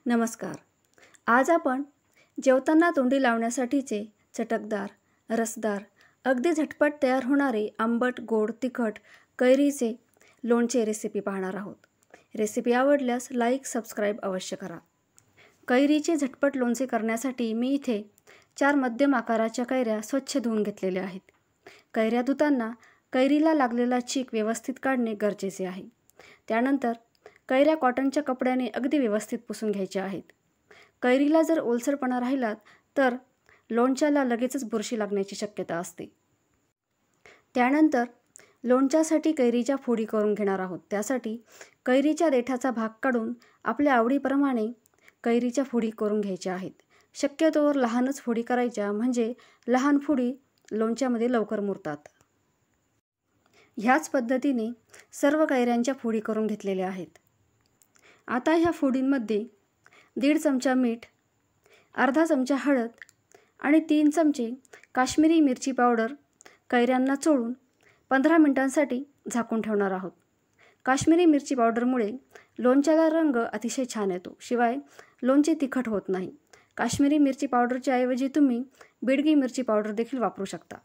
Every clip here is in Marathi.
नमस्कार। आज आपण जेवताना तोंडी लावण्यासाठीचे चटकदार, रसदार, अगदी झटपट तयार होणारे आंबट, गोड, तिखट कैरीचे लोणचे रेसिपी पाहणार आहोत। रेसिपी आवडल्यास लाईक, सबस्क्राईब अवश्य करा। कैरीचे झटपट लोणचे करण्यासाठी मी इथे 4 मध्यम आकाराच्या कैऱ्या स्वच्छ धुवून घेतलेल्या आहेत। कैऱ्या धुताना कैरीला लागलेला चीक व्यवस्थित काढणे गरजेचे आहे। त्यानंतर कैऱ्या कॉटनच्या कपड्याने अगदी व्यवस्थित पुसून घ्यायच्या आहेत। कैरीला जर ओलसरपणा राहिला तर लोणच्याला लगेचच बुरशी लागण्याची शक्यता असते। त्यानंतर लोणच्यासाठी कैरीच्या फोडी करून घेणार आहोत। त्यासाठी कैरीच्या देठाचा भाग काढून आपल्या आवडीप्रमाणे कैरीच्या फोडी करून घ्यायच्या आहेत। शक्यतोवर लहानच फोडी करायच्या, म्हणजे लहान फोडी लोणच्यामध्ये लवकर मुरतात। ह्याच पद्धतीने सर्व कैऱ्यांच्या फोडी करून घेतलेल्या आहेत। आता ह्या फोडींमध्ये 1.5 चमचा मीठ, अर्धा चमचा हळद आणि 3 चमचे काश्मीरी मिरची पावडर कैऱ्यांना चोळून 15 मिनिटांसाठी झाकून ठेवणार आहोत। काश्मीरी मिरची पावडरमुळे लोणच्याला रंग अतिशय छान येतो, शिवाय लोणचे तिखट होत नाही। काश्मीरी मिरची पावडरच्या ऐवजी तुम्ही बेडगी मिरची पावडर देखील वापरू शकता।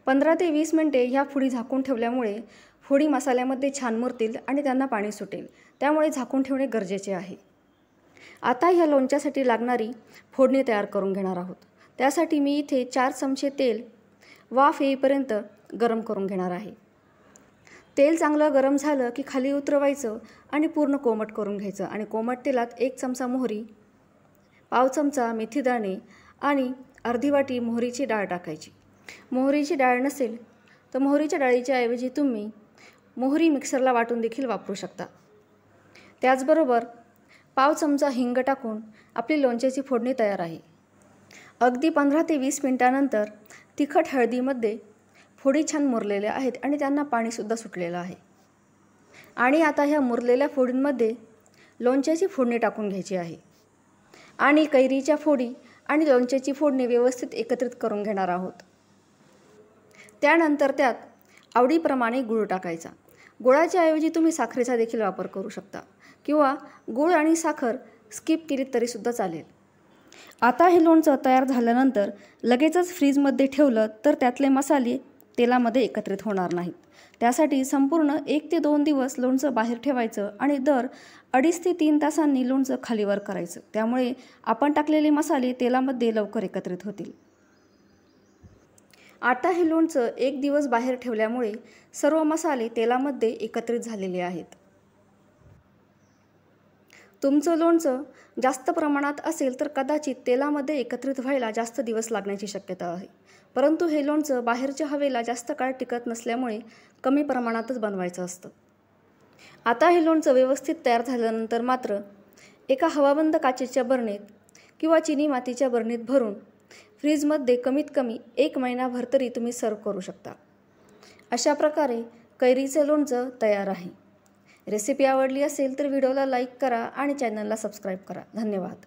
15 ते 20 मिनिटे ह्या फोडी झाकून ठेवल्यामुळे फोडी मसाल्यामध्ये छान मुरतील आणि त्यांना पाणी सुटेल, त्यामुळे झाकून ठेवणे गरजेचे आहे। आता ह्या लोणच्यासाठी लागणारी फोडणी तयार करून घेणार आहोत। त्यासाठी मी इथे 4 चमचे तेल वाफ येईपर्यंत गरम करून घेणार आहे। तेल चांगलं गरम झालं की खाली उतरवायचं आणि पूर्ण कोमट करून घ्यायचं आणि कोमट तेलात 1 चमचा मोहरी, पाव चमचा मेथीदाणे आणि अर्धी वाटी मोहरीची डाळ टाकायची। मोहरीची डाळ नसेल तर मोहरीच्या डाळीच्या ऐवजी तुम्ही मोहरी मिक्सरला वाटून देखील वापरू शकता। त्याचबरोबर पाव चमचा हिंग टाकून आपली लोणच्याची फोडणी तयार आहे। अगदी 15 ते 20 मिनिटांनंतर तिखट हळदीमध्ये फोडी छान मुरलेल्या आहेत आणि त्यांना पाणीसुद्धा सुटलेलं आहे। आणि आता ह्या मुरलेल्या फोडींमध्ये लोणच्याची फोडणी टाकून घ्यायची आहे आणि कैरीच्या फोडी आणि लोणच्याची फोडणी व्यवस्थित एकत्रित करून घेणार आहोत। त्यानंतर त्यात आवडीप्रमाणे गूळ टाकायचा। गुळाच्या ऐवजी तुम्ही साखरेचा देखील वापर करू शकता किंवा गूळ आणि साखर स्किप केली तरीसुद्धा चालेल। आता हे लोणचं तयार झाल्यानंतर लगेचच फ्रीजमध्ये ठेवलं तर त्यातले मसाले तेलामध्ये एकत्रित होणार नाहीत। त्यासाठी संपूर्ण 1 ते 2 दिवस लोणचं बाहेर ठेवायचं आणि दर 2.5 ते 3 तासांनी लोणचं खालीवर करायचं। त्यामुळे आपण टाकलेले मसाले तेलामध्ये लवकर एकत्रित होतील। आता हे लोणचं 1 दिवस बाहेर ठेवल्यामुळे सर्व मसाले तेलामध्ये एकत्रित झालेले आहेत। तुमचं लोणचं जास्त प्रमाणात असेल तर कदाचित तेलामध्ये एकत्रित व्हायला जास्त दिवस लागण्याची शक्यता आहे, परंतु हे लोणचं बाहेरच्या हवेला जास्त काळ टिकत नसल्यामुळे कमी प्रमाणातच बनवायचं असतं। आता हे लोणचं व्यवस्थित तयार झाल्यानंतर मात्र एका हवाबंद काचेच्या बरणीत किंवा चिनी मातीच्या बरणीत भरून फ्रीजमध्ये कमीत कमी 1 महिनाभर तरी तुम्ही सर्व करू शकता। अशा प्रकारे कैरीचे लोणचं तयार आहे। रेसिपी आवडली असेल तर व्हिडिओला लाईक करा आणि चॅनलला सबस्क्राईब करा। धन्यवाद।